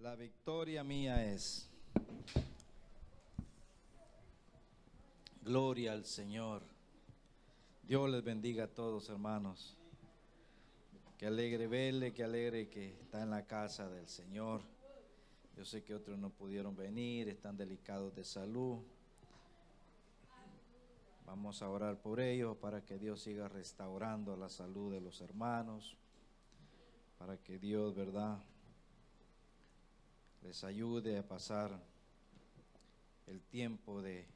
La victoria mía es. Gloria al Señor. Dios les bendiga a todos, hermanos. Qué alegre verle, qué alegre que está en la casa del Señor. Yo sé que otros no pudieron venir, están delicados de salud. Vamos a orar por ellos para que Dios siga restaurando la salud de los hermanos, para que Dios, ¿verdad?, les ayude a pasar el tiempo de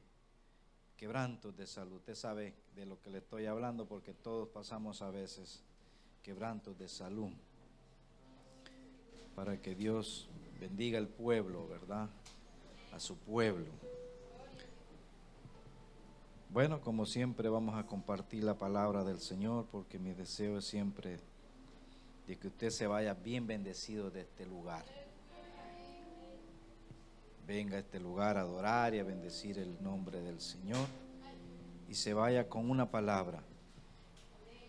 quebrantos de salud. Usted sabe de lo que le estoy hablando porque todos pasamos a veces quebrantos de salud. Para que Dios bendiga al pueblo, ¿verdad?, a su pueblo. Bueno, como siempre vamos a compartir la palabra del Señor, porque mi deseo es siempre de que usted se vaya bien bendecido de este lugar. Venga a este lugar a adorar y a bendecir el nombre del Señor y se vaya con una palabra.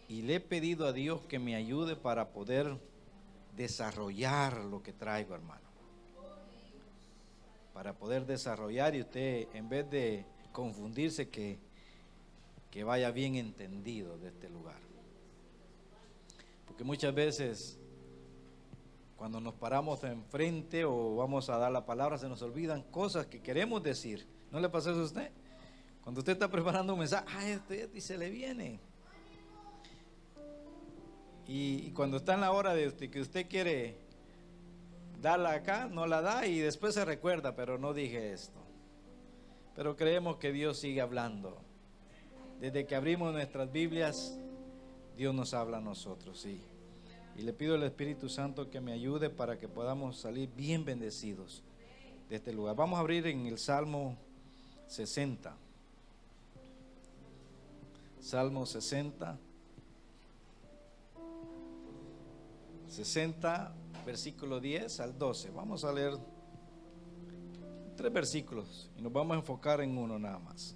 Y le he pedido a Dios que me ayude para poder desarrollar lo que traigo, hermano. Para poder desarrollar y usted, en vez de confundirse, que vaya bien entendido de este lugar. Porque muchas veces cuando nos paramos enfrente o vamos a dar la palabra, se nos olvidan cosas que queremos decir. ¿No le pasa eso a usted? Cuando usted está preparando un mensaje, esto y se le viene. Y cuando está en la hora de usted, que usted quiere darla acá, no la da y después se recuerda, pero no dije esto. Pero creemos que Dios sigue hablando. Desde que abrimos nuestras Biblias, Dios nos habla a nosotros, sí. Y le pido al Espíritu Santo que me ayude para que podamos salir bien bendecidos de este lugar. Vamos a abrir en el Salmo 60. Salmo 60. 60, versículo 10 al 12. Vamos a leer 3 versículos y nos vamos a enfocar en uno nada más.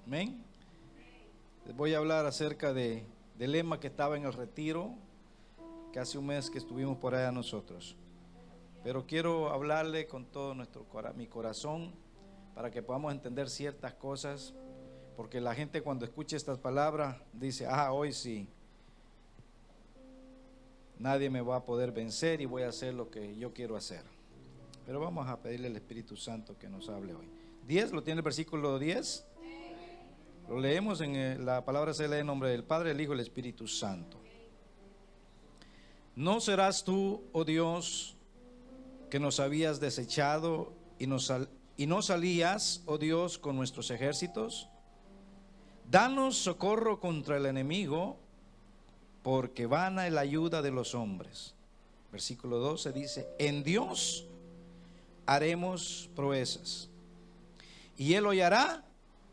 Amén. Les voy a hablar acerca del lema que estaba en el retiro, que hace un mes que estuvimos por allá nosotros. Pero quiero hablarle con todo mi corazón para que podamos entender ciertas cosas, porque la gente cuando escucha estas palabras dice, hoy sí, nadie me va a poder vencer y voy a hacer lo que yo quiero hacer. Pero vamos a pedirle al Espíritu Santo que nos hable hoy. 10, ¿lo tiene el versículo 10? Lo leemos la palabra se lee en nombre del Padre, el Hijo y el Espíritu Santo. ¿No serás tú, oh Dios, que nos habías desechado y no salías, oh Dios, con nuestros ejércitos? Danos socorro contra el enemigo, porque vana es la ayuda de los hombres. Versículo 12 dice, en Dios haremos proezas, y Él hollará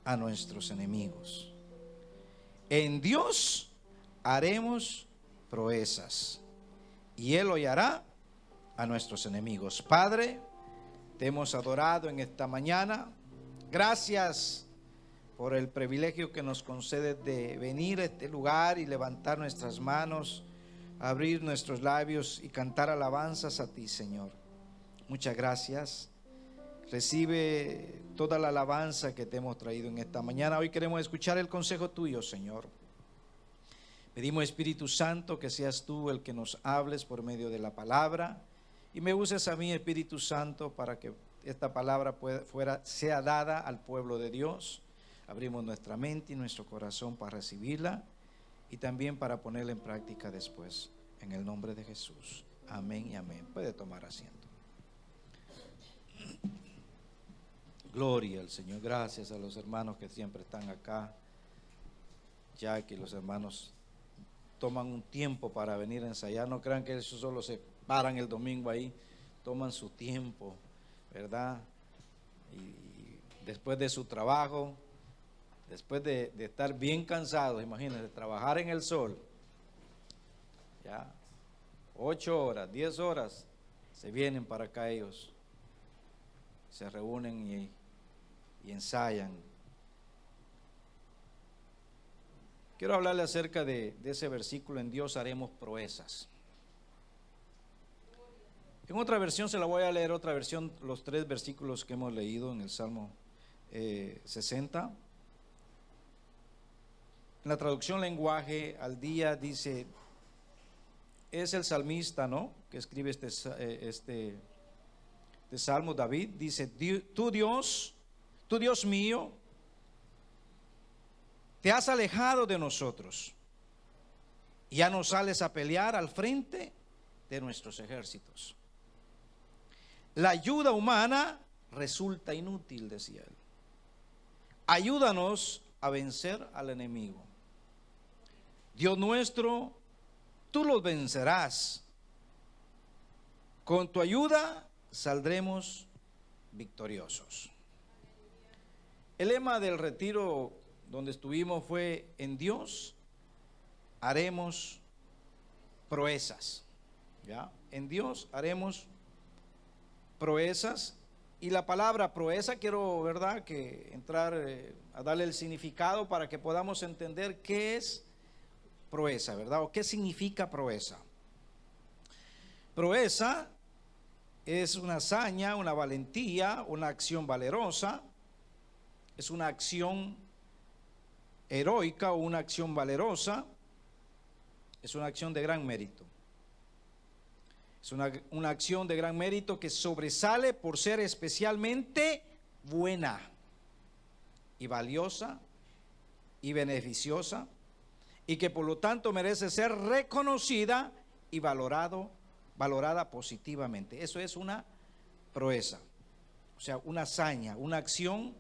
a nuestros enemigos. En Dios haremos proezas, y Él hollará a nuestros enemigos. Padre, te hemos adorado en esta mañana. Gracias por el privilegio que nos concedes de venir a este lugar y levantar nuestras manos, abrir nuestros labios y cantar alabanzas a ti, Señor. Muchas gracias. Recibe toda la alabanza que te hemos traído en esta mañana. Hoy queremos escuchar el consejo tuyo, Señor. Pedimos, Espíritu Santo, que seas tú el que nos hables por medio de la palabra y me uses a mí, Espíritu Santo, para que esta palabra sea dada al pueblo de Dios. Abrimos nuestra mente y nuestro corazón para recibirla y también para ponerla en práctica después, en el nombre de Jesús. Amén y amén. Puede tomar asiento. Gloria al Señor. Gracias a los hermanos que siempre están acá, ya que los hermanos toman un tiempo para venir a ensayar. No crean que eso solo se paran el domingo ahí, toman su tiempo, ¿verdad? Y después de su trabajo, después de estar bien cansados, imagínense, trabajar en el sol, ya 8 horas, 10 horas, se vienen para acá ellos, se reúnen y ensayan. Quiero hablarle acerca de ese versículo, en Dios haremos proezas. En otra versión se la voy a leer, otra versión, los 3 versículos que hemos leído en el Salmo 60. En la traducción lenguaje al día dice, es el salmista, ¿no?, que escribe este Salmo, David, dice, tu Dios mío, te has alejado de nosotros, ya no sales a pelear al frente de nuestros ejércitos. La ayuda humana resulta inútil, decía él. Ayúdanos a vencer al enemigo. Dios nuestro, tú los vencerás. Con tu ayuda saldremos victoriosos. El lema del retiro donde estuvimos fue: en Dios haremos proezas. ¿Ya? En Dios haremos proezas. Y la palabra proeza, quiero, ¿verdad?, que entrar a darle el significado para que podamos entender qué es proeza, ¿verdad? O qué significa proeza. Proeza es una hazaña, una valentía, una acción valerosa. Es una acción heroica o una acción valerosa. Es una acción de gran mérito. Es una acción de gran mérito que sobresale por ser especialmente buena y valiosa y beneficiosa, y que por lo tanto merece ser reconocida y valorada positivamente. Eso es una proeza, o sea, una hazaña, una acción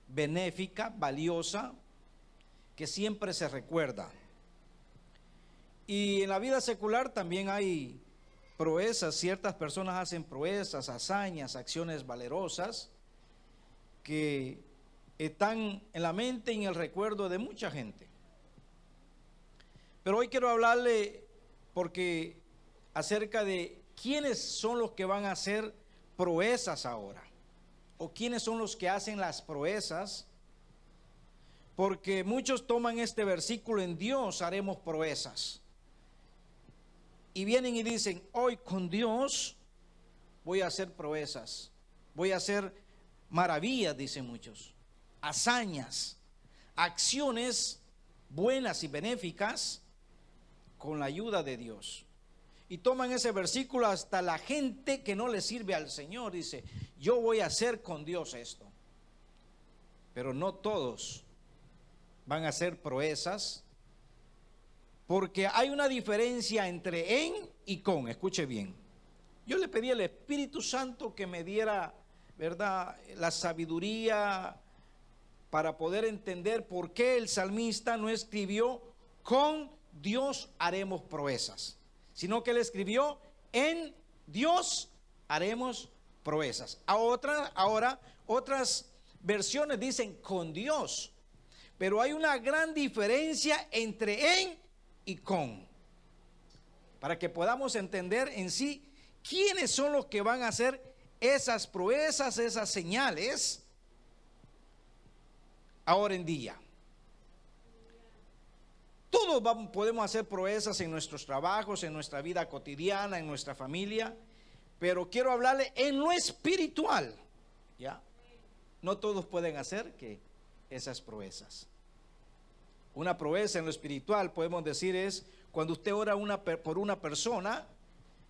benéfica, valiosa, que siempre se recuerda. Y en la vida secular también hay proezas. Ciertas personas hacen proezas, hazañas, acciones valerosas que están en la mente y en el recuerdo de mucha gente. Pero hoy quiero hablarle acerca de quiénes son los que van a hacer proezas ahora, o quiénes son los que hacen las proezas, porque muchos toman este versículo: en Dios haremos proezas, y vienen y dicen: hoy con Dios voy a hacer proezas, voy a hacer maravillas, dicen muchos, hazañas, acciones buenas y benéficas con la ayuda de Dios. Y toman ese versículo, hasta la gente que no le sirve al Señor dice: yo voy a hacer con Dios esto. Pero no todos van a hacer proezas, porque hay una diferencia entre en y con. Escuche bien. Yo le pedí al Espíritu Santo que me diera, ¿verdad?, la sabiduría para poder entender por qué el salmista no escribió: con Dios haremos proezas, sino que él escribió: en Dios haremos proezas. Ahora otras versiones dicen: con Dios. Pero hay una gran diferencia entre en y con, para que podamos entender en sí quiénes son los que van a hacer esas proezas, esas señales ahora en día. Todos podemos hacer proezas en nuestros trabajos, en nuestra vida cotidiana, en nuestra familia, pero quiero hablarle en lo espiritual, ¿ya? No todos pueden hacer esas proezas. Una proeza en lo espiritual, podemos decir, es cuando usted ora por una persona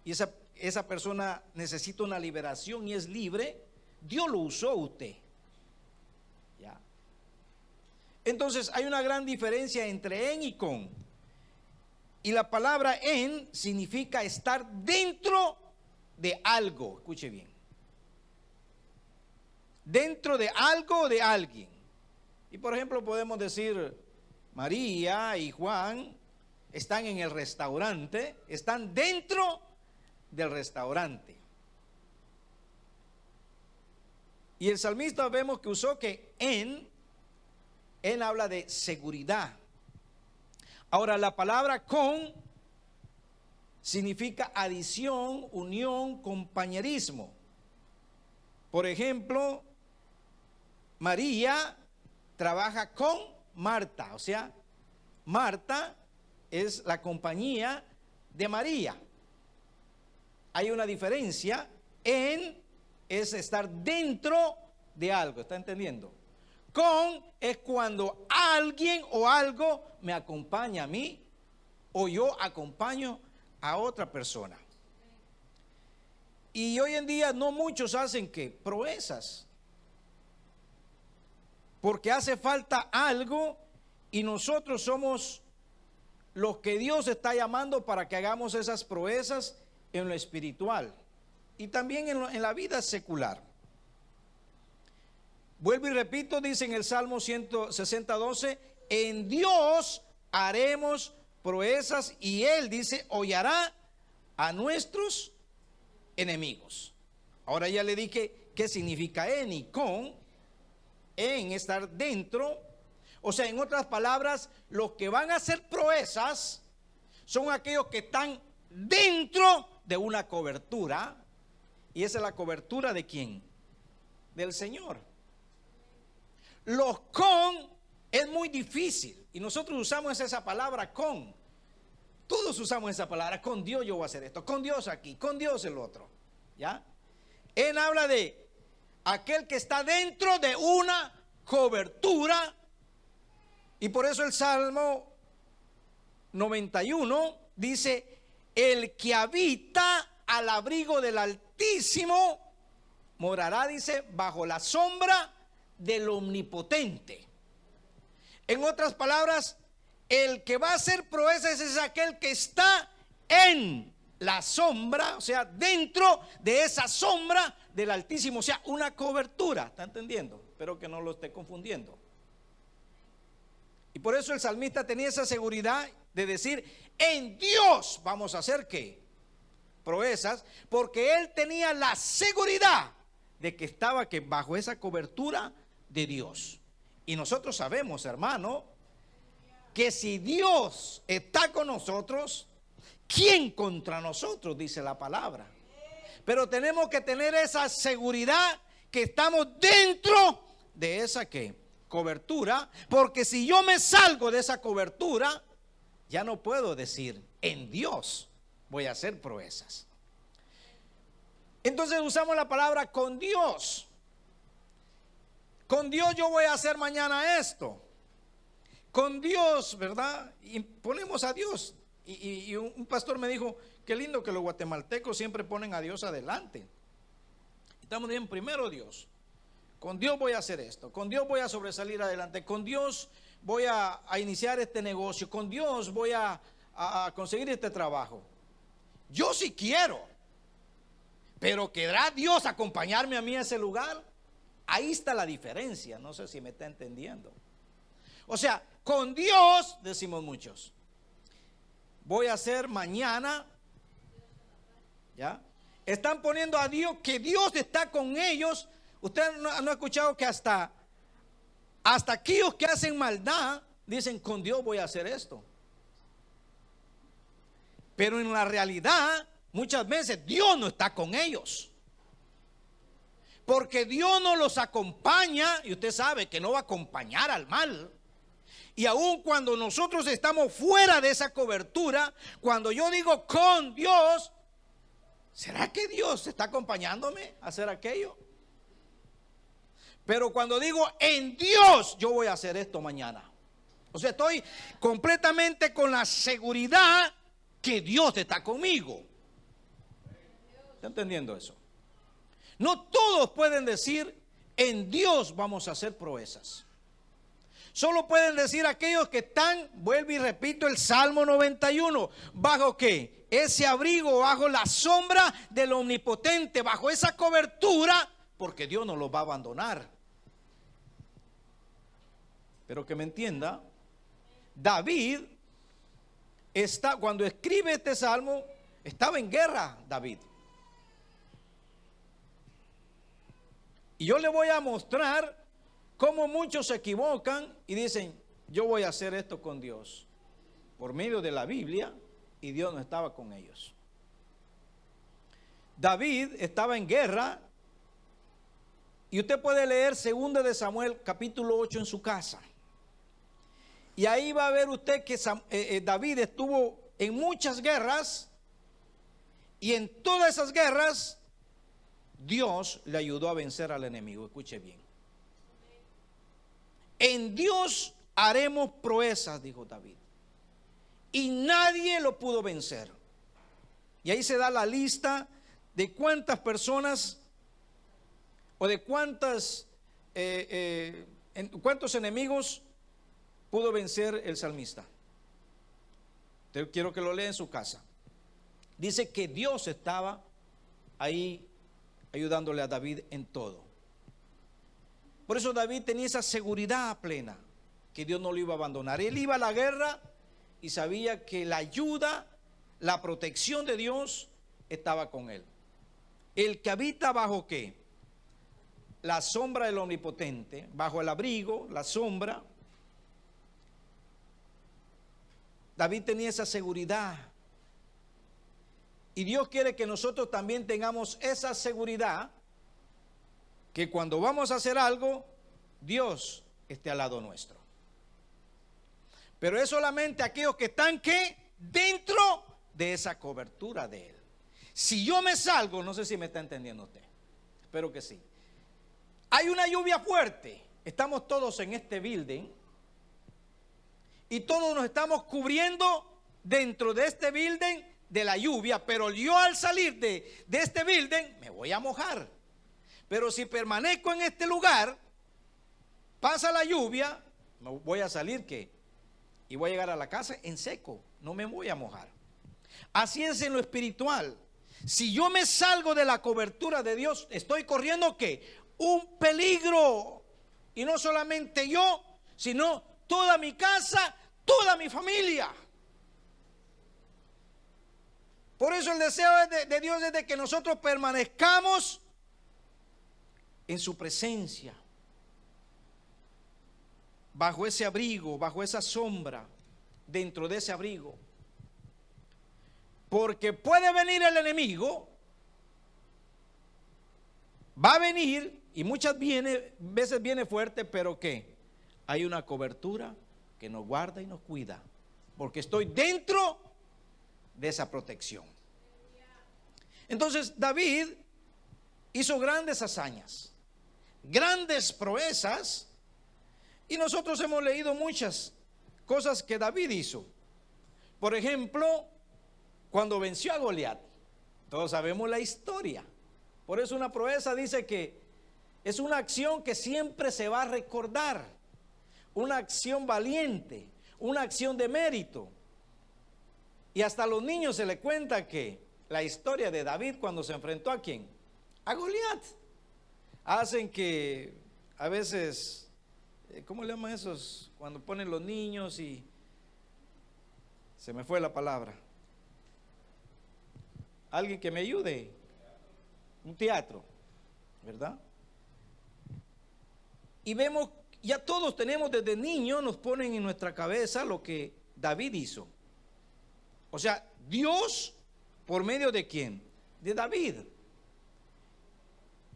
y esa persona necesita una liberación y es libre. Dios lo usó a usted, ¿ya? Entonces hay una gran diferencia entre en y con. Y la palabra en significa estar dentro de algo. Escuche bien. Dentro de algo o de alguien. Y por ejemplo podemos decir: María y Juan están en el restaurante, están dentro del restaurante. Y el salmista vemos que usó que en habla de seguridad. Ahora la palabra con significa adición, unión, compañerismo. Por ejemplo, María trabaja con Marta, o sea, Marta es la compañía de María. hay una diferencia en es estar dentro de algo, ¿está entendiendo? Con es cuando alguien o algo me acompaña a mí o yo acompaño a otra persona. Y hoy en día no muchos hacen ¿qué? Proezas. Porque hace falta algo y nosotros somos los que Dios está llamando para que hagamos esas proezas en lo espiritual y también en la vida secular. Vuelvo y repito, dice en el Salmo 160:12, en Dios haremos proezas y Él dice, hollará a nuestros enemigos. Ahora ya le dije qué significa en y con, en estar dentro. O sea, en otras palabras, los que van a hacer proezas son aquellos que están dentro de una cobertura. ¿Y esa es la cobertura de quién? Del Señor. Los con es muy difícil. Y nosotros usamos esa palabra con. Todos usamos esa palabra. Con Dios yo voy a hacer esto. Con Dios aquí. Con Dios el otro. ¿Ya? Él habla de aquel que está dentro de una cobertura. Y por eso el Salmo 91 dice, el que habita al abrigo del Altísimo morará, dice, bajo la sombra del Omnipotente. En otras palabras, el que va a hacer proezas es aquel que está en la sombra, o sea, dentro de esa sombra del Altísimo, o sea, una cobertura. ¿Está entendiendo? Espero que no lo esté confundiendo. Y por eso el salmista tenía esa seguridad de decir, en Dios vamos a hacer ¿qué? Proezas, porque él tenía la seguridad de que estaba que bajo esa cobertura de Dios. Y nosotros sabemos, hermano, que si Dios está con nosotros, ¿quién contra nosotros? Dice la palabra. Pero tenemos que tener esa seguridad que estamos dentro de esa ¿qué? Cobertura, porque si yo me salgo de esa cobertura, ya no puedo decir, en Dios voy a hacer proezas. Entonces usamos la palabra con Dios. Con Dios yo voy a hacer mañana esto. Con Dios, ¿verdad? Y ponemos a Dios. Y un pastor me dijo, qué lindo que los guatemaltecos siempre ponen a Dios adelante. Estamos bien, primero Dios. Con Dios voy a hacer esto, con Dios voy a sobresalir adelante, con Dios voy a iniciar este negocio, con Dios voy a conseguir este trabajo. Yo sí quiero, pero ¿querrá Dios acompañarme a mí a ese lugar? Ahí está la diferencia, no sé si me está entendiendo. O sea, con Dios, decimos muchos, voy a hacer mañana, ¿ya? Están poniendo a Dios, que Dios está con ellos. Usted no ha escuchado que hasta aquellos que hacen maldad dicen, con Dios voy a hacer esto. Pero en la realidad, muchas veces Dios no está con ellos. Porque Dios no los acompaña, y usted sabe que no va a acompañar al mal. Y aun cuando nosotros estamos fuera de esa cobertura, cuando yo digo con Dios, ¿será que Dios está acompañándome a hacer aquello? Pero cuando digo en Dios, yo voy a hacer esto mañana. O sea, estoy completamente con la seguridad que Dios está conmigo. ¿Está entendiendo eso? No todos pueden decir, en Dios vamos a hacer proezas. Solo pueden decir aquellos que están, vuelvo y repito, el Salmo 91. ¿Bajo qué? Ese abrigo, bajo la sombra del Omnipotente, bajo esa cobertura, porque Dios no los va a abandonar. Pero que me entienda, David cuando escribe este salmo, estaba en guerra David. Y yo le voy a mostrar cómo muchos se equivocan y dicen, yo voy a hacer esto con Dios, por medio de la Biblia, y Dios no estaba con ellos. David estaba en guerra, y usted puede leer 2 de Samuel capítulo 8 en su casa. Y ahí va a ver usted que David estuvo en muchas guerras Y en todas esas guerras, Dios le ayudó a vencer al enemigo. Escuche bien. En Dios haremos proezas, dijo David. Y nadie lo pudo vencer. Y ahí se da la lista de cuántas personas o de cuántos enemigos pudo vencer el salmista. Quiero que lo lea en su casa. Dice que Dios estaba ahí ayudándole a David en todo. Por eso David tenía esa seguridad plena que Dios no lo iba a abandonar. Él iba a la guerra y sabía que la ayuda, la protección de Dios estaba con él. El que habita bajo ¿qué? La sombra del Omnipotente, bajo el abrigo, la sombra. David tenía esa seguridad. Y Dios quiere que nosotros también tengamos esa seguridad, que cuando vamos a hacer algo, Dios esté al lado nuestro. Pero es solamente aquellos que están ¿qué? Dentro de esa cobertura de Él. Si yo me salgo, no sé si me está entendiendo usted, espero que sí. Hay una lluvia fuerte, estamos todos en este building y todos nos estamos cubriendo dentro de este building de la lluvia, pero yo al salir de este building me voy a mojar. Pero si permanezco en este lugar, pasa la lluvia, me voy a salir ¿qué? Y voy a llegar a la casa en seco, no me voy a mojar. Así es en lo espiritual. Si yo me salgo de la cobertura de Dios, estoy corriendo ¿qué? Un peligro. Y no solamente yo, sino toda mi casa, toda mi familia. Por eso el deseo de Dios es de que nosotros permanezcamos en su presencia, bajo ese abrigo, bajo esa sombra, dentro de ese abrigo. Porque puede venir el enemigo, va a venir y muchas veces viene fuerte, pero ¿qué? Hay una cobertura que nos guarda y nos cuida, porque estoy dentro de esa protección. Entonces David hizo grandes hazañas, grandes proezas, y nosotros hemos leído muchas cosas que David hizo. Por ejemplo, cuando venció a Goliat, todos sabemos la historia. Por eso una proeza dice que es una acción que siempre se va a recordar, una acción valiente, una acción de mérito. Y hasta a los niños se les cuenta que la historia de David cuando se enfrentó ¿a quién? A Goliat. Hacen que a veces, ¿cómo le llaman esos? Cuando ponen los niños y se me fue la palabra. Alguien que me ayude. Un teatro, ¿verdad? Y vemos, ya todos tenemos desde niños, nos ponen en nuestra cabeza lo que David hizo. O sea, Dios, ¿por medio de quién? De David.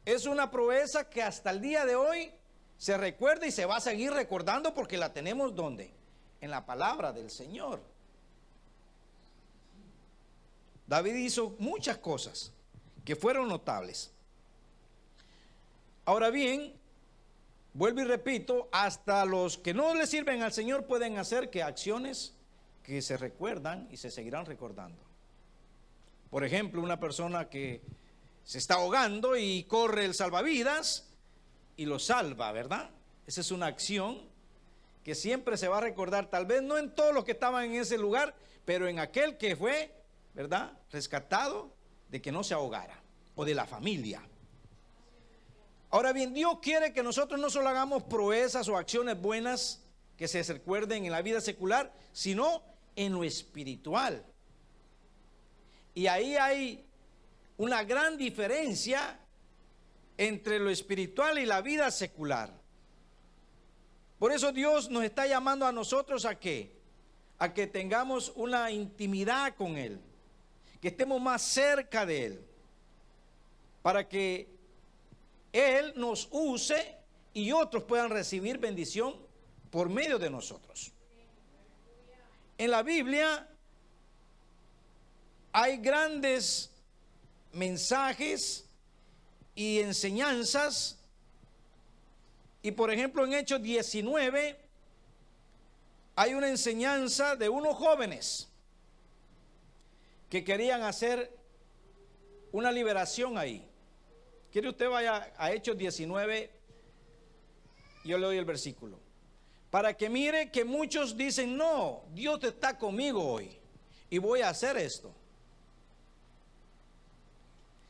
Es una proeza que hasta el día de hoy se recuerda y se va a seguir recordando porque la tenemos ¿dónde? En la palabra del Señor. David hizo muchas cosas que fueron notables. Ahora bien, vuelvo y repito, hasta los que no le sirven al Señor pueden hacer que acciones que se recuerdan y se seguirán recordando. Por ejemplo, una persona que se está ahogando y corre el salvavidas y lo salva, ¿verdad? Esa es una acción que siempre se va a recordar, tal vez no en todos los que estaban en ese lugar, pero en aquel que fue, ¿verdad?, rescatado de que no se ahogara, o de la familia. Ahora bien, Dios quiere que nosotros no solo hagamos proezas o acciones buenas que se recuerden en la vida secular, sino en lo espiritual. Y ahí hay una gran diferencia entre lo espiritual y la vida secular. Por eso Dios nos está llamando a nosotros ¿a qué? A que tengamos una intimidad con Él, que estemos más cerca de Él, para que Él nos use y otros puedan recibir bendición por medio de nosotros. En la Biblia hay grandes mensajes y enseñanzas. Y por ejemplo en Hechos 19 hay una enseñanza de unos jóvenes que querían hacer una liberación ahí. ¿Quiere usted vaya a Hechos 19? Yo le doy el versículo. Para que mire que muchos dicen, no, Dios está conmigo hoy y voy a hacer esto.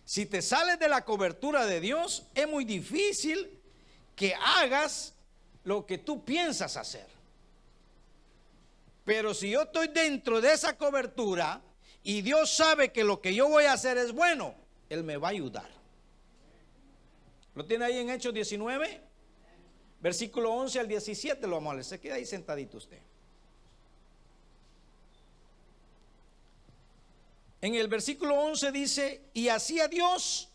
Si te sales de la cobertura de Dios, es muy difícil que hagas lo que tú piensas hacer. Pero si yo estoy dentro de esa cobertura y Dios sabe que lo que yo voy a hacer es bueno, Él me va a ayudar. ¿Lo tiene ahí en Hechos 19? Versículo 11 al 17 lo vamos a leer. Se queda ahí sentadito usted. En el versículo 11 dice, y hacía Dios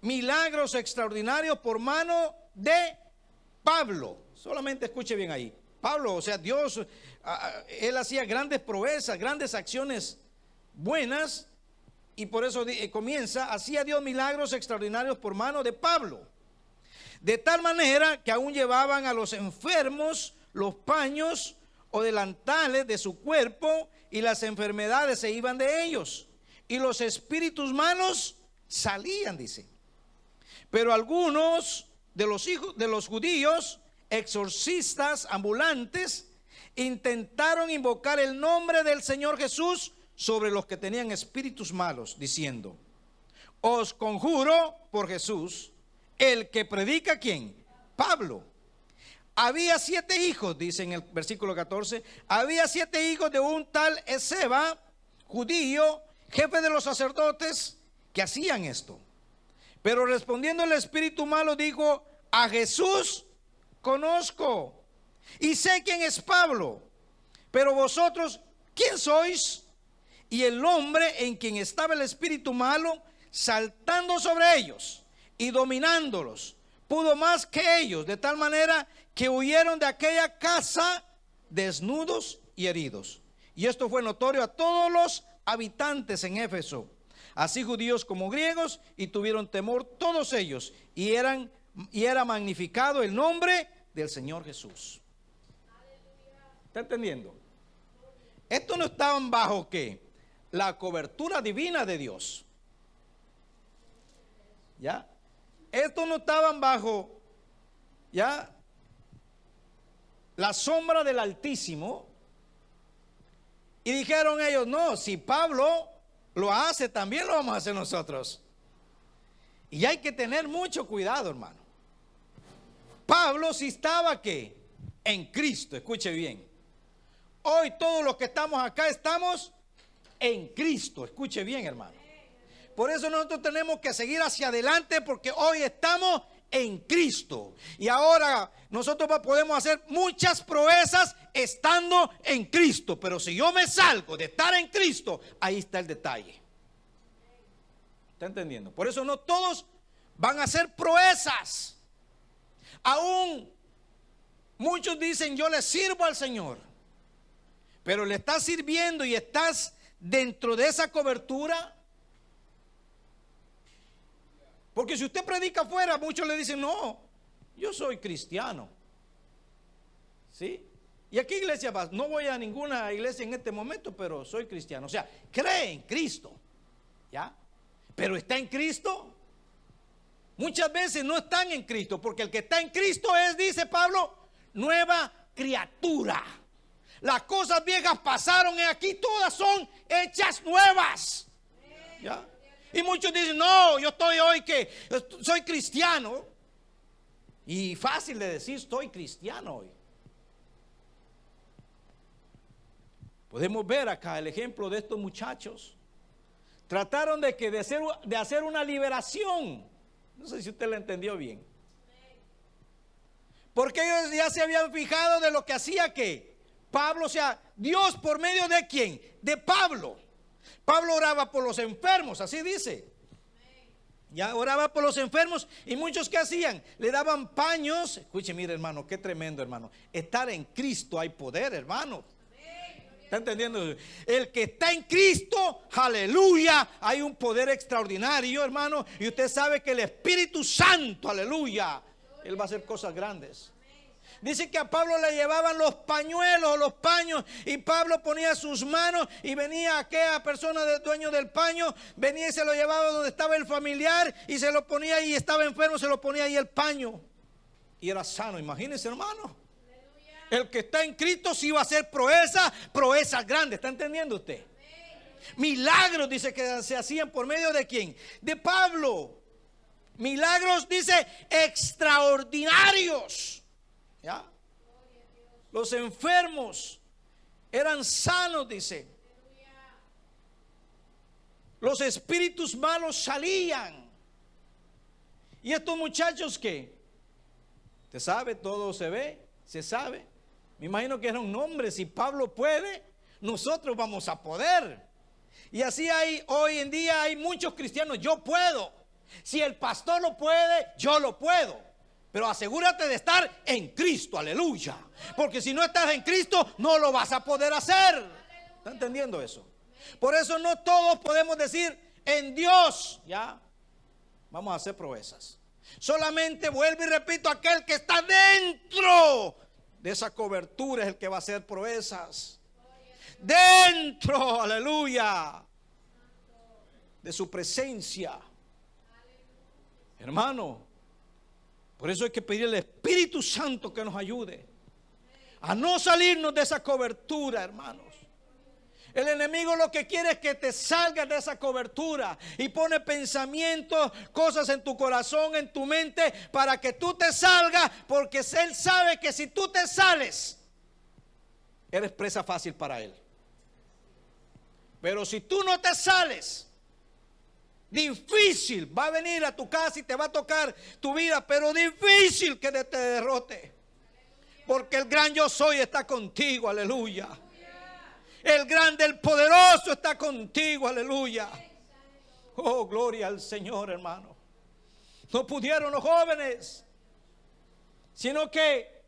milagros extraordinarios por mano de Pablo. Solamente escuche bien ahí. Pablo, o sea, Dios, él hacía grandes proezas, grandes acciones buenas. Y por eso comienza, hacía Dios milagros extraordinarios por mano de Pablo. De tal manera que aún llevaban a los enfermos los paños o delantales de su cuerpo y las enfermedades se iban de ellos. Y los espíritus malos salían, dice. Pero algunos de los hijos de los judíos, exorcistas ambulantes, intentaron invocar el nombre del Señor Jesús sobre los que tenían espíritus malos, diciendo, os conjuro por Jesús, el que predica, ¿quién? Pablo. Había 7 hijos, dice en el versículo 14, había 7 hijos de un tal Esceva, judío, jefe de los sacerdotes, que hacían esto. Pero respondiendo el espíritu malo dijo, a Jesús conozco y sé quién es Pablo, pero vosotros, ¿quién sois? Y el hombre en quien estaba el espíritu malo, saltando sobre ellos y dominándolos, pudo más que ellos, de tal manera que huyeron de aquella casa desnudos y heridos. Y esto fue notorio a todos los habitantes en Éfeso, así judíos como griegos, y tuvieron temor todos ellos, y era magnificado el nombre del Señor Jesús. ¿Está entendiendo? Esto no estaban bajo ¿qué? La cobertura divina de Dios. ¿Ya? Estos no estaban bajo, ¿ya?, la sombra del Altísimo. Y dijeron ellos, no, si Pablo lo hace, también lo vamos a hacer nosotros. Y hay que tener mucho cuidado, hermano. Pablo sí estaba ¿qué? En Cristo, escuche bien. Hoy todos los que estamos acá estamos en Cristo, escuche bien, hermano. Por eso nosotros tenemos que seguir hacia adelante, porque hoy estamos en Cristo. Y ahora nosotros podemos hacer muchas proezas estando en Cristo. Pero si yo me salgo de estar en Cristo, ahí está el detalle. ¿Está entendiendo? Por eso no todos van a hacer proezas. Aún muchos dicen, yo le sirvo al Señor. Pero le estás sirviendo y estás dentro de esa cobertura. Porque si usted predica afuera, muchos le dicen, no, yo soy cristiano. ¿Sí? ¿Y a qué iglesia vas? No voy a ninguna iglesia en este momento, pero soy cristiano. O sea, cree en Cristo. ¿Ya? Pero está en Cristo. Muchas veces no están en Cristo, porque el que está en Cristo es, dice Pablo, nueva criatura. Las cosas viejas pasaron y aquí todas son hechas nuevas. ¿Ya? Y muchos dicen, no, yo estoy hoy que soy cristiano. Y fácil de decir, estoy cristiano hoy. Podemos ver acá el ejemplo de estos muchachos. Trataron de hacer una liberación. No sé si usted lo entendió bien. Porque ellos ya se habían fijado de lo que hacía que Pablo, o sea, Dios por medio de quién, de Pablo. Pablo oraba por los enfermos, así dice. Ya oraba por los enfermos. Y muchos que hacían, le daban paños. Escuche, mire, hermano, qué tremendo, hermano. Estar en Cristo hay poder, hermano. ¿Está entendiendo? El que está en Cristo, aleluya, hay un poder extraordinario, hermano. Y usted sabe que el Espíritu Santo, aleluya, Él va a hacer cosas grandes. Dice que a Pablo le llevaban los pañuelos, los paños, y Pablo ponía sus manos y venía aquella persona del dueño del paño, venía y se lo llevaba donde estaba el familiar y se lo ponía y estaba enfermo, se lo ponía ahí el paño y era sano. Imagínense, hermano. El que está en Cristo sí va a hacer proezas grandes. ¿Está entendiendo usted? Milagros, dice que se hacían por medio de ¿quién? De Pablo. Milagros, dice, extraordinarios. ¿Ya? Los enfermos eran sanos, dice. Los espíritus malos salían. Y estos muchachos que, ¿usted sabe? Todo se ve, se sabe. Me imagino que eran hombres. Si Pablo puede, nosotros vamos a poder. Y así hay, hoy en día hay muchos cristianos. Yo puedo. Si el pastor lo puede, yo lo puedo. Pero asegúrate de estar en Cristo, aleluya. Porque si no estás en Cristo, no lo vas a poder hacer. ¿Está entendiendo eso? Por eso no todos podemos decir en Dios, ya, vamos a hacer proezas. Solamente, vuelvo y repito, aquel que está dentro de esa cobertura es el que va a hacer proezas. Dentro, aleluya, de su presencia. Hermano, por eso hay que pedir al Espíritu Santo que nos ayude a no salirnos de esa cobertura, hermanos. El enemigo lo que quiere es que te salgas de esa cobertura y pone pensamientos, cosas en tu corazón, en tu mente, para que tú te salgas, porque él sabe que si tú te sales, eres presa fácil para él. Pero si tú no te sales, difícil va a venir a tu casa y te va a tocar tu vida, pero difícil que te derrote. Porque el gran yo soy está contigo, aleluya. El grande, el poderoso está contigo, aleluya. Oh, gloria al Señor, hermano. No pudieron los jóvenes, sino que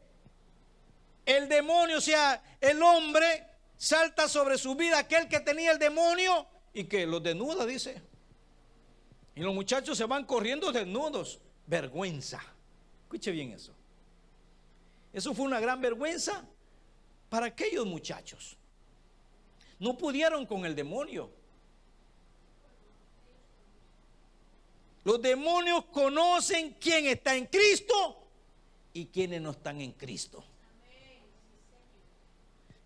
el demonio, o sea, el hombre salta sobre su vida, aquel que tenía el demonio, y que los desnuda, dice. Y los muchachos se van corriendo desnudos. Vergüenza. Escuche bien eso. Eso fue una gran vergüenza para aquellos muchachos. No pudieron con el demonio. Los demonios conocen quién está en Cristo y quiénes no están en Cristo.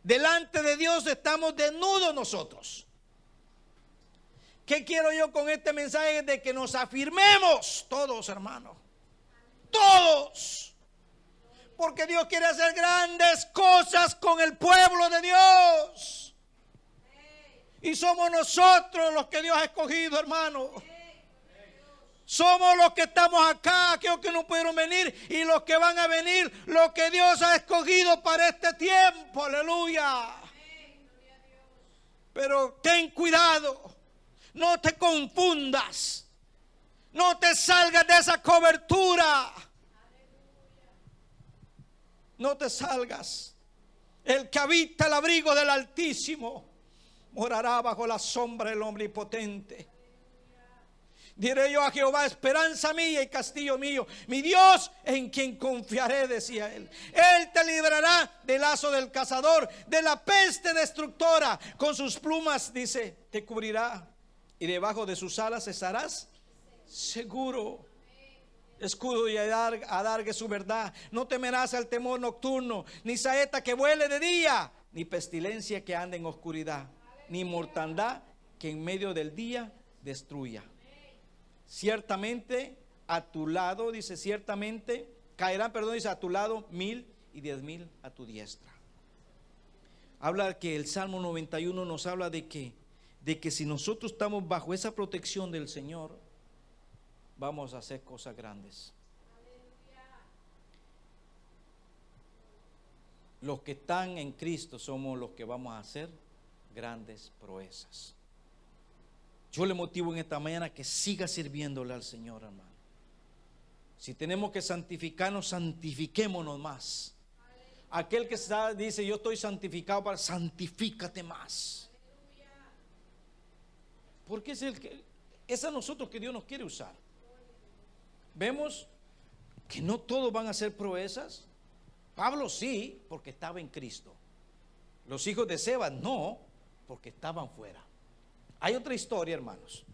Delante de Dios estamos desnudos nosotros. ¿Qué quiero yo con este mensaje? De que nos afirmemos todos, hermanos. Todos. Porque Dios quiere hacer grandes cosas con el pueblo de Dios. Y somos nosotros los que Dios ha escogido, hermano. Somos los que estamos acá, aquellos que no pudieron venir y los que van a venir, los que Dios ha escogido para este tiempo, aleluya. Pero ten cuidado, no te confundas, no te salgas de esa cobertura, no te salgas. El que habita el abrigo del Altísimo morará bajo la sombra del Omnipotente. Diré yo a Jehová, esperanza mía y castillo mío, mi Dios en quien confiaré, decía él. Él te librará del lazo del cazador, de la peste destructora. Con sus plumas, dice, te cubrirá, y debajo de sus alas estarás seguro. Escudo y adargue su verdad. No temerás al temor nocturno, ni saeta que vuele de día, ni pestilencia que ande en oscuridad, ni mortandad que en medio del día destruya. Ciertamente a tu lado, dice, ciertamente caerán, dice, a tu lado 1000 y 10,000 a tu diestra. Habla que el Salmo 91 nos habla de que si nosotros estamos bajo esa protección del Señor, vamos a hacer cosas grandes. Los que están en Cristo somos los que vamos a hacer grandes proezas. Yo le motivo en esta mañana que siga sirviéndole al Señor, hermano. Si tenemos que santificarnos, santifiquémonos más. aquel que dice yo estoy santificado, para santifícate más. Porque es a nosotros que Dios nos quiere usar. Vemos que no todos van a ser proezas. Pablo sí, porque estaba en Cristo. Los hijos de Sebas no, porque estaban fuera. Hay otra historia, hermanos.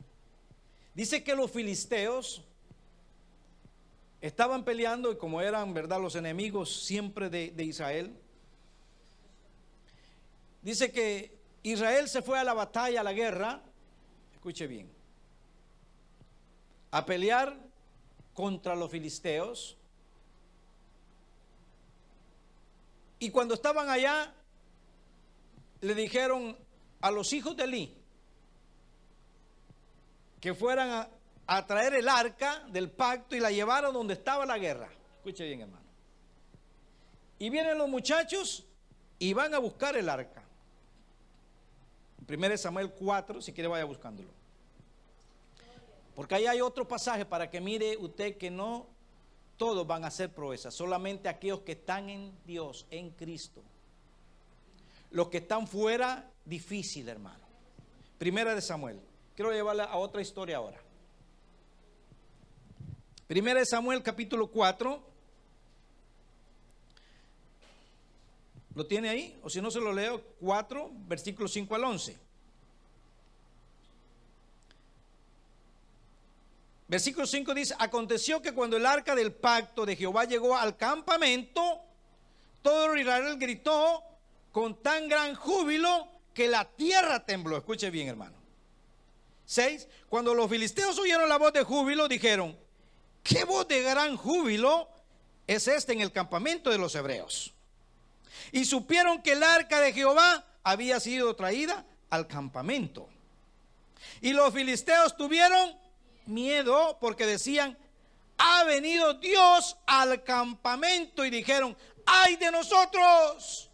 Dice que los filisteos estaban peleando, y como eran, ¿verdad?, los enemigos siempre de Israel. Dice que Israel se fue a la batalla, a la guerra, escuche bien, a pelear contra los filisteos. Y cuando estaban allá, le dijeron a los hijos de Elí que fueran a traer el arca del pacto y la llevaron donde estaba la guerra. Escuche bien, hermano. Y vienen los muchachos y van a buscar el arca. 1 Samuel 4, si quiere vaya buscándolo. Porque ahí hay otro pasaje para que mire usted que no todos van a hacer proezas, solamente aquellos que están en Dios, en Cristo. Los que están fuera, difícil, hermano. 1 Samuel. Quiero llevarla a otra historia ahora. 1 Samuel capítulo 4. ¿Lo tiene ahí? O si no se lo leo, 4, versículos 5 al 11. Versículo 5 dice: aconteció que cuando el arca del pacto de Jehová llegó al campamento, todo Israel gritó con tan gran júbilo que la tierra tembló. Escuche bien, hermano. 6. Cuando los filisteos oyeron la voz de júbilo, dijeron: ¿qué voz de gran júbilo es esta en el campamento de los hebreos? Y supieron que el arca de Jehová había sido traída al campamento. Y los filisteos tuvieron miedo porque decían: ha venido Dios al campamento. Y dijeron: ¡ay de nosotros!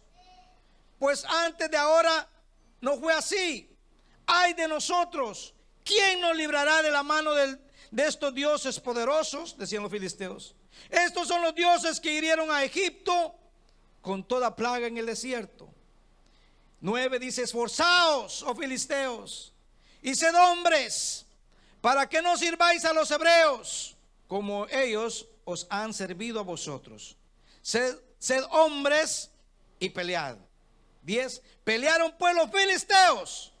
Pues antes de ahora no fue así. ¡Ay de nosotros! ¿Quién nos librará de la mano de estos dioses poderosos? Decían los filisteos. Estos son los dioses que hirieron a Egipto con toda plaga en el desierto. 9 dice: esforzaos, oh filisteos, y sed hombres, para que no sirváis a los hebreos, como ellos os han servido a vosotros. Sed hombres y pelead. 10. Pelearon pues los filisteos.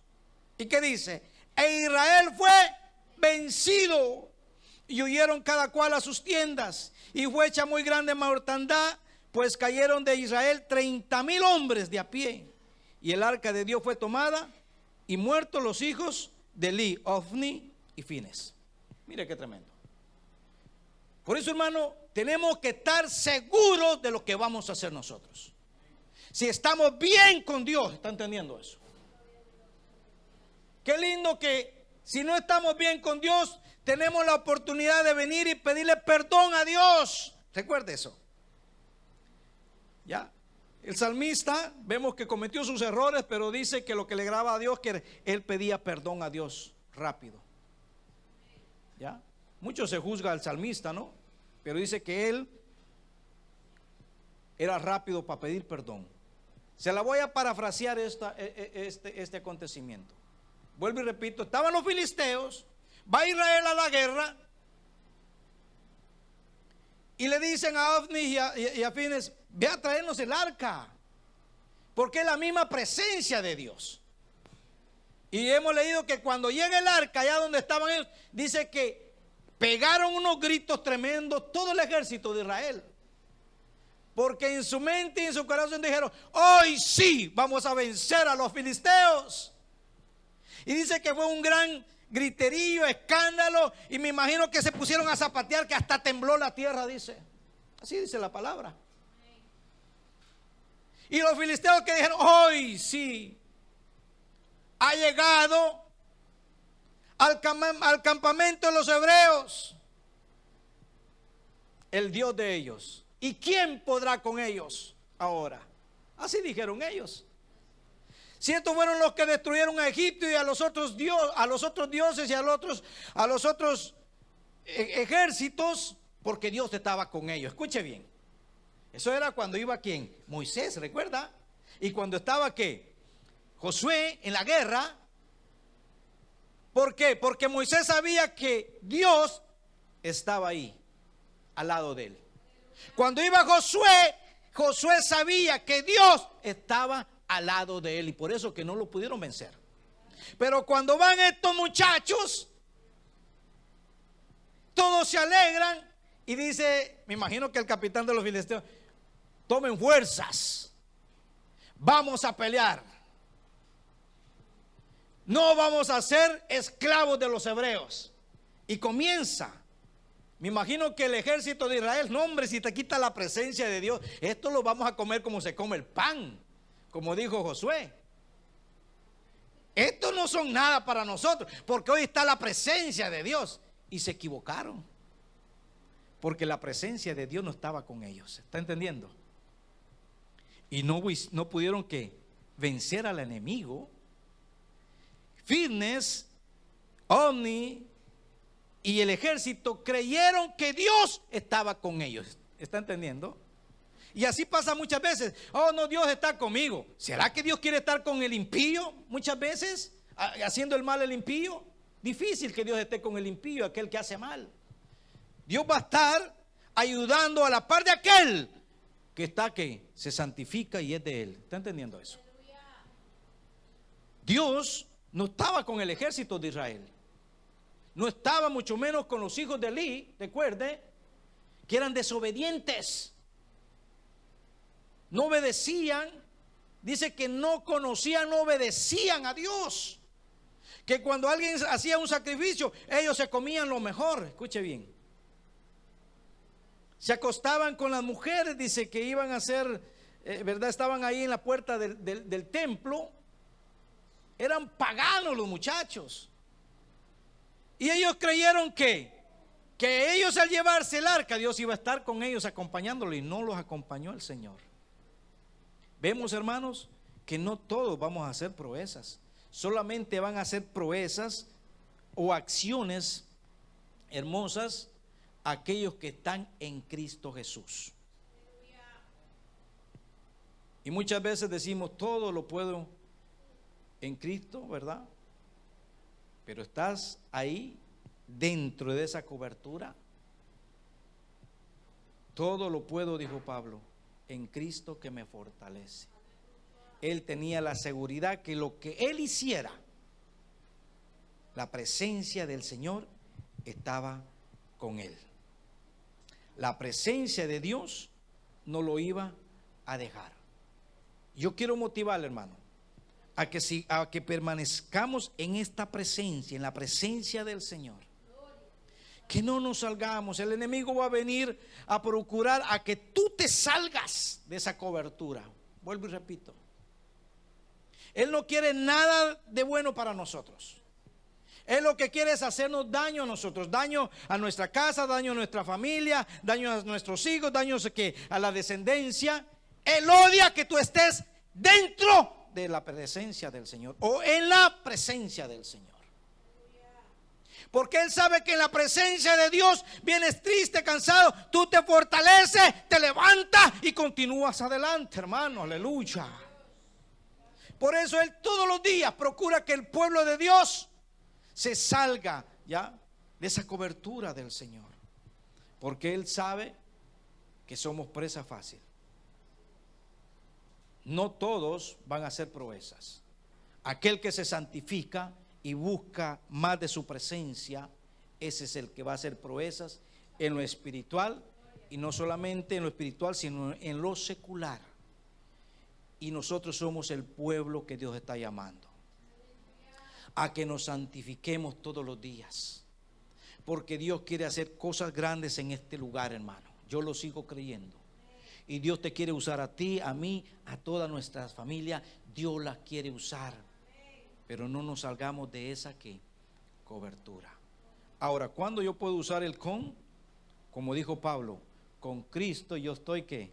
¿Y qué dice? E Israel fue vencido, y huyeron cada cual a sus tiendas, y fue hecha muy grande mortandad, pues cayeron de Israel 30,000 hombres de a pie. Y el arca de Dios fue tomada, y muertos los hijos de Elí, Ofni y Fines. Mire qué tremendo. Por eso, hermano, tenemos que estar seguros de lo que vamos a hacer nosotros. Si estamos bien con Dios, ¿está entendiendo eso? Qué lindo que si no estamos bien con Dios, tenemos la oportunidad de venir y pedirle perdón a Dios. Recuerde eso. Ya. El salmista, vemos que cometió sus errores, pero dice que lo que le agrada a Dios, que él pedía perdón a Dios rápido. Ya. Mucho se juzga al salmista, ¿no? Pero dice que él era rápido para pedir perdón. Se la voy a parafrasear este acontecimiento. Vuelvo y repito, estaban los filisteos, va Israel a la guerra, y le dicen a Ofni y a Fines: ve a traernos el arca, porque es la misma presencia de Dios. Y hemos leído que cuando llega el arca, allá donde estaban ellos, dice que pegaron unos gritos tremendos todo el ejército de Israel, porque en su mente y en su corazón dijeron: hoy sí vamos a vencer a los filisteos. Y dice que fue un gran griterío, escándalo, y me imagino que se pusieron a zapatear, que hasta tembló la tierra, dice. Así dice la palabra. Y los filisteos que dijeron: hoy sí ha llegado al campamento de los hebreos el Dios de ellos, ¿y quién podrá con ellos ahora? Así dijeron ellos. Si estos fueron los que destruyeron a Egipto y a los otros dioses y a los otros ejércitos, porque Dios estaba con ellos. Escuche bien. Eso era cuando iba ¿quién? Moisés, ¿recuerda? Y cuando estaba ¿qué? Josué en la guerra. ¿Por qué? Porque Moisés sabía que Dios estaba ahí, al lado de él. Cuando iba Josué, Josué sabía que Dios estaba al lado de él y por eso que no lo pudieron vencer. Pero cuando van estos muchachos, todos se alegran y dice, me imagino que el capitán de los filisteos, tomen fuerzas, vamos a pelear. No vamos a ser esclavos de los hebreos. Y comienza. Me imagino que el ejército de Israel, no hombre, si te quita la presencia de Dios, esto lo vamos a comer como se come el pan, como dijo Josué. Estos no son nada para nosotros, porque hoy está la presencia de Dios. Y se equivocaron, porque la presencia de Dios no estaba con ellos. ¿Está entendiendo? Y no pudieron que vencer al enemigo. Fitness, Omni y el ejército creyeron que Dios estaba con ellos. ¿Está entendiendo? Y así pasa muchas veces. Oh, no, Dios está conmigo. ¿Será que Dios quiere estar con el impío muchas veces? Haciendo el mal el impío. Difícil que Dios esté con el impío, aquel que hace mal. Dios va a estar ayudando a la par de aquel que está que se santifica y es de él. ¿Está entendiendo eso? Dios no estaba con el ejército de Israel. No estaba mucho menos con los hijos de Elí, recuerde, que eran desobedientes. No obedecían. Dice que no conocían, no obedecían a Dios. Que cuando alguien hacía un sacrificio, ellos se comían lo mejor. Escuche bien. Se acostaban con las mujeres, dice que iban a hacer, ¿verdad? Estaban ahí en la puerta del templo. Eran paganos los muchachos. Y ellos creyeron que ellos al llevarse el arca, Dios iba a estar con ellos acompañándolos, y no los acompañó el Señor. Vemos, hermanos, que no todos vamos a hacer proezas. Solamente van a hacer proezas o acciones hermosas aquellos que están en Cristo Jesús. Y muchas veces decimos, todo lo puedo en Cristo, ¿verdad? Pero estás ahí dentro de esa cobertura. Todo lo puedo, dijo Pablo, en Cristo que me fortalece. Él tenía la seguridad que lo que él hiciera, la presencia del Señor estaba con él. La presencia de Dios no lo iba a dejar. Yo quiero motivarle, hermano, a que permanezcamos en esta presencia, en la presencia del Señor. Que no nos salgamos. El enemigo va a venir a procurar a que tú te salgas de esa cobertura. Vuelvo y repito. Él no quiere nada de bueno para nosotros. Él lo que quiere es hacernos daño a nosotros, daño a nuestra casa, daño a nuestra familia, daño a nuestros hijos, daño a la descendencia. Él odia que tú estés dentro de la presencia del Señor o en la presencia del Señor. Porque Él sabe que en la presencia de Dios vienes triste, cansado, tú te fortaleces, te levantas y continúas adelante, hermano, aleluya. Por eso Él todos los días procura que el pueblo de Dios se salga ya de esa cobertura del Señor. Porque Él sabe que somos presa fácil. No todos van a hacer proezas. Aquel que se santifica y busca más de su presencia, ese es el que va a hacer proezas en lo espiritual, y no solamente en lo espiritual, sino en lo secular. Y nosotros somos el pueblo que Dios está llamando a que nos santifiquemos todos los días, porque Dios quiere hacer cosas grandes en este lugar, hermano. Yo lo sigo creyendo. Y Dios te quiere usar a ti, a mí, a toda nuestra familia. Dios la quiere usar. Pero no nos salgamos de esa cobertura. Ahora, ¿cuándo yo puedo usar el con? Como dijo Pablo, con Cristo yo estoy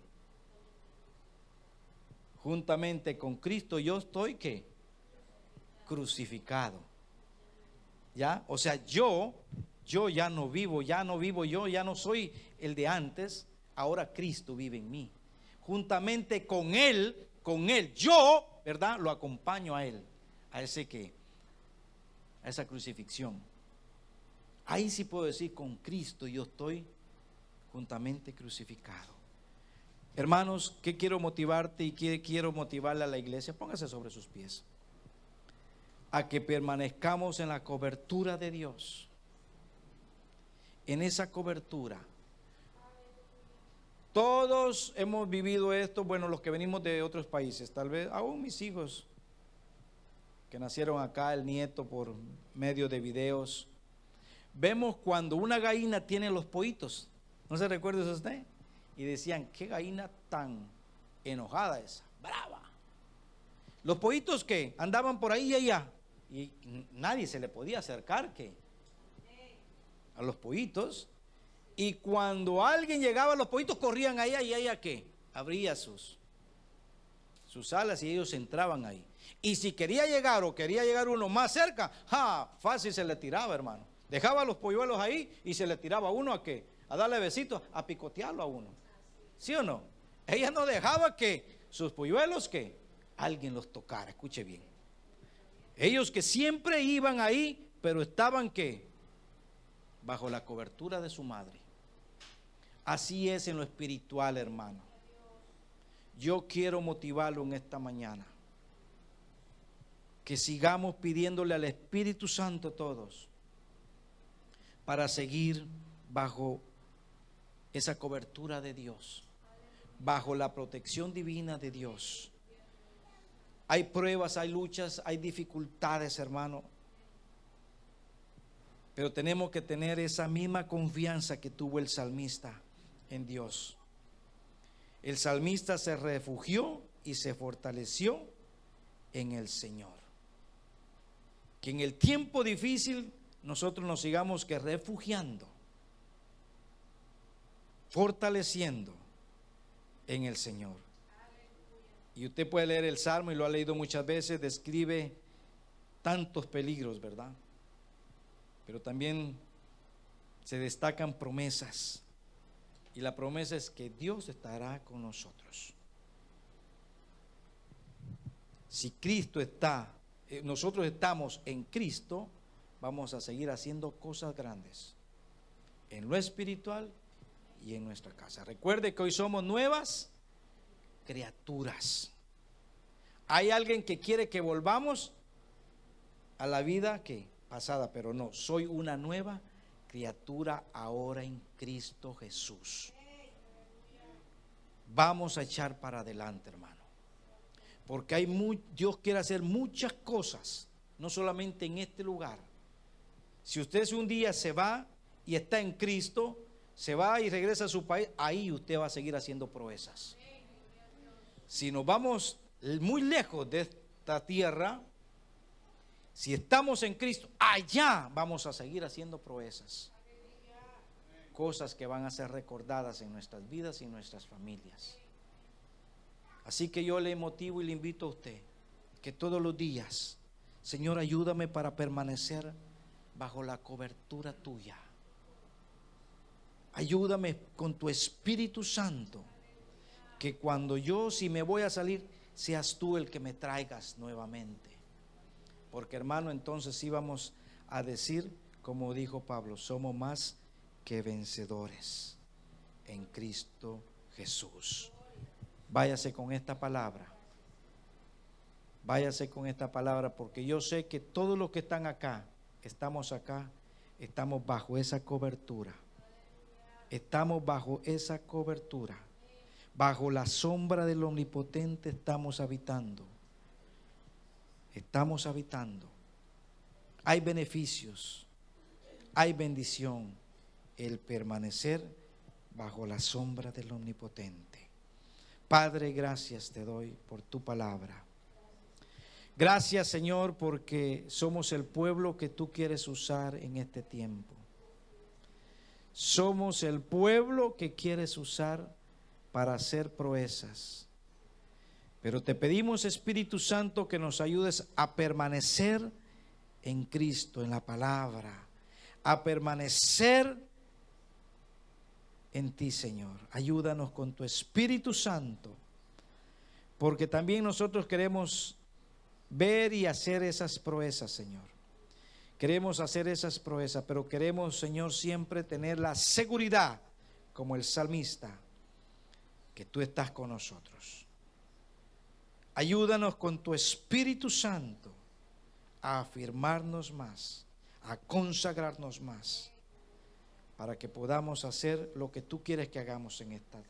juntamente con Cristo yo estoy crucificado. ¿Ya? O sea, yo ya no vivo yo, ya no soy el de antes. Ahora Cristo vive en mí. juntamente con Él, yo, ¿verdad? Lo acompaño a Él, a esa crucifixión. Ahí sí puedo decir, con Cristo yo estoy juntamente crucificado. Hermanos, ¿qué quiero motivarte y qué quiero motivarle a la iglesia? Póngase sobre sus pies. A que permanezcamos en la cobertura de Dios. En esa cobertura. Todos hemos vivido esto, bueno, los que venimos de otros países, tal vez, aún mis hijos, que nacieron acá, el nieto por medio de videos. Vemos cuando una gallina tiene los pollitos, ¿no se recuerda eso usted? Y decían, qué gallina tan enojada esa, brava. Los pollitos que andaban por ahí y allá, y nadie se le podía acercar a los pollitos. Y cuando alguien llegaba, los pollitos corrían allá y ella ¿qué? Abría sus alas y ellos entraban ahí. Y si quería llegar uno más cerca, fácil se le tiraba, hermano. Dejaba los polluelos ahí y se le tiraba uno a ¿qué? A darle besitos, a picotearlo a uno. ¿Sí o no? Ella no dejaba que sus polluelos que alguien los tocara, escuche bien. Ellos que siempre iban ahí, pero estaban ¿qué? Bajo la cobertura de su madre. Así es en lo espiritual, hermano. Yo quiero motivarlo en esta mañana. Que sigamos pidiéndole al Espíritu Santo todos para seguir bajo esa cobertura de Dios, bajo la protección divina de Dios. Hay pruebas, hay luchas, hay dificultades, hermano. Pero tenemos que tener esa misma confianza que tuvo el salmista en Dios. El salmista se refugió y se fortaleció en el Señor. Que en el tiempo difícil nosotros nos sigamos que refugiando, fortaleciendo en el Señor. Y usted puede leer el Salmo y lo ha leído muchas veces, describe tantos peligros, ¿verdad? Pero también se destacan promesas. Y la promesa es que Dios estará con nosotros. Si Cristo está, nosotros estamos en Cristo, vamos a seguir haciendo cosas grandes en lo espiritual y en nuestra casa. Recuerde que hoy somos nuevas criaturas. Hay alguien que quiere que volvamos a la vida que pasada, pero no, soy una nueva criatura ahora en Cristo Jesús. Vamos a echar para adelante, hermano, porque Dios quiere hacer muchas cosas, no solamente en este lugar. Si usted un día se va y está en Cristo, se va y regresa a su país, ahí usted va a seguir haciendo proezas. Si nos vamos muy lejos de esta tierra, si estamos en Cristo, allá vamos a seguir haciendo proezas. Cosas que van a ser recordadas en nuestras vidas y en nuestras familias. Así que yo le motivo y le invito a usted que todos los días, Señor, ayúdame para permanecer bajo la cobertura tuya. Ayúdame con tu Espíritu Santo, que cuando si me voy a salir, seas tú el que me traigas nuevamente. Porque, hermano, entonces sí vamos a decir, como dijo Pablo, somos más que vencedores en Cristo Jesús. Váyase con esta palabra. Váyase con esta palabra, porque yo sé que todos los que están acá, estamos bajo esa cobertura. Estamos bajo esa cobertura. Bajo la sombra del Omnipotente estamos habitando. Estamos habitando. Hay beneficios, hay bendición, el permanecer bajo la sombra del Omnipotente. Padre, gracias te doy por tu palabra. Gracias, Señor, porque somos el pueblo que tú quieres usar en este tiempo. Somos el pueblo que quieres usar para hacer proezas. Pero te pedimos, Espíritu Santo, que nos ayudes a permanecer en Cristo, en la palabra, a permanecer en ti, Señor. Ayúdanos con tu Espíritu Santo, porque también nosotros queremos ver y hacer esas proezas, Señor. Queremos hacer esas proezas, pero queremos, Señor, siempre tener la seguridad, como el salmista, que tú estás con nosotros. Ayúdanos con tu Espíritu Santo a afirmarnos más, a consagrarnos más, para que podamos hacer lo que tú quieres que hagamos en esta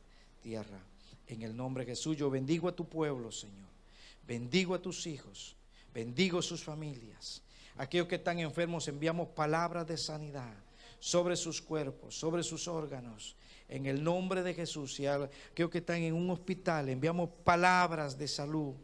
tierra. En el nombre de Jesús, yo bendigo a tu pueblo, Señor. Bendigo a tus hijos, bendigo sus familias. Aquellos que están enfermos, enviamos palabras de sanidad sobre sus cuerpos, sobre sus órganos, en el nombre de Jesús. Y aquellos que están en un hospital, enviamos palabras de salud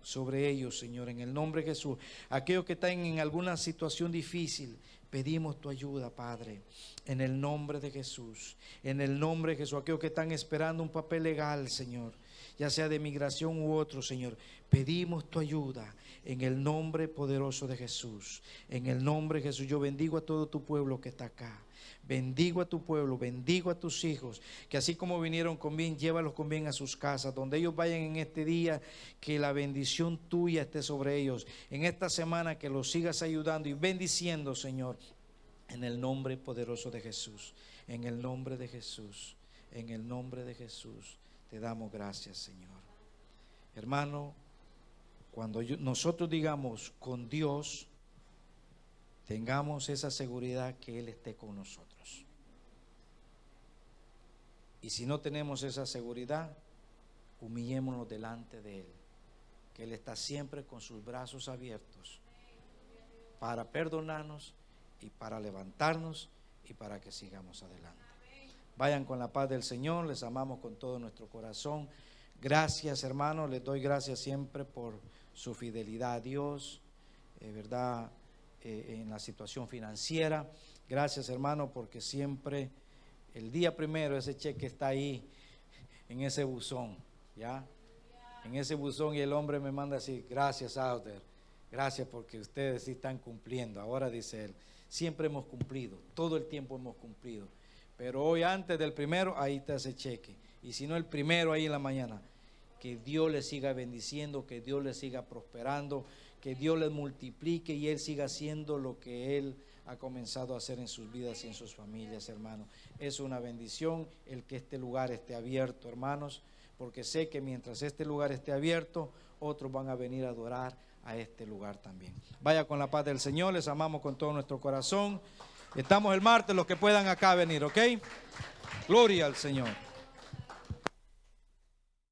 sobre ellos, Señor, en el nombre de Jesús. Aquellos que están en alguna situación difícil, pedimos tu ayuda, Padre, en el nombre de Jesús. En el nombre de Jesús. Aquellos que están esperando un papel legal, Señor, ya sea de migración u otro, Señor, pedimos tu ayuda en el nombre poderoso de Jesús. En el nombre de Jesús, yo bendigo a todo tu pueblo que está acá. Bendigo a tu pueblo, bendigo a tus hijos, que así como vinieron con bien, llévalos con bien a sus casas. Donde ellos vayan en este día, que la bendición tuya esté sobre ellos. En esta semana, que los sigas ayudando y bendiciendo, Señor, en el nombre poderoso de Jesús. En el nombre de Jesús, en el nombre de Jesús, te damos gracias, Señor. Hermano, cuando nosotros digamos con Dios, tengamos esa seguridad que Él esté con nosotros. Y si no tenemos esa seguridad, humillémonos delante de Él, que Él está siempre con sus brazos abiertos para perdonarnos y para levantarnos y para que sigamos adelante. Vayan con la paz del Señor, les amamos con todo nuestro corazón. Gracias, hermanos, les doy gracias siempre por su fidelidad a Dios, ¿verdad? En la situación financiera. Gracias, hermano, porque siempre el día primero ese cheque está ahí en ese buzón, ¿ya? En ese buzón, y el hombre me manda así: gracias, Auder, gracias porque ustedes sí están cumpliendo. Ahora dice él, siempre hemos cumplido, todo el tiempo hemos cumplido, pero hoy antes del primero, ahí está ese cheque, y si no el primero ahí en la mañana. Que Dios les siga bendiciendo, que Dios les siga prosperando, que Dios les multiplique y Él siga haciendo lo que Él ha comenzado a hacer en sus vidas y en sus familias, hermanos. Es una bendición el que este lugar esté abierto, hermanos, porque sé que mientras este lugar esté abierto, otros van a venir a adorar a este lugar también. Vaya con la paz del Señor, les amamos con todo nuestro corazón. Estamos el martes, los que puedan acá venir, ¿ok? Gloria al Señor.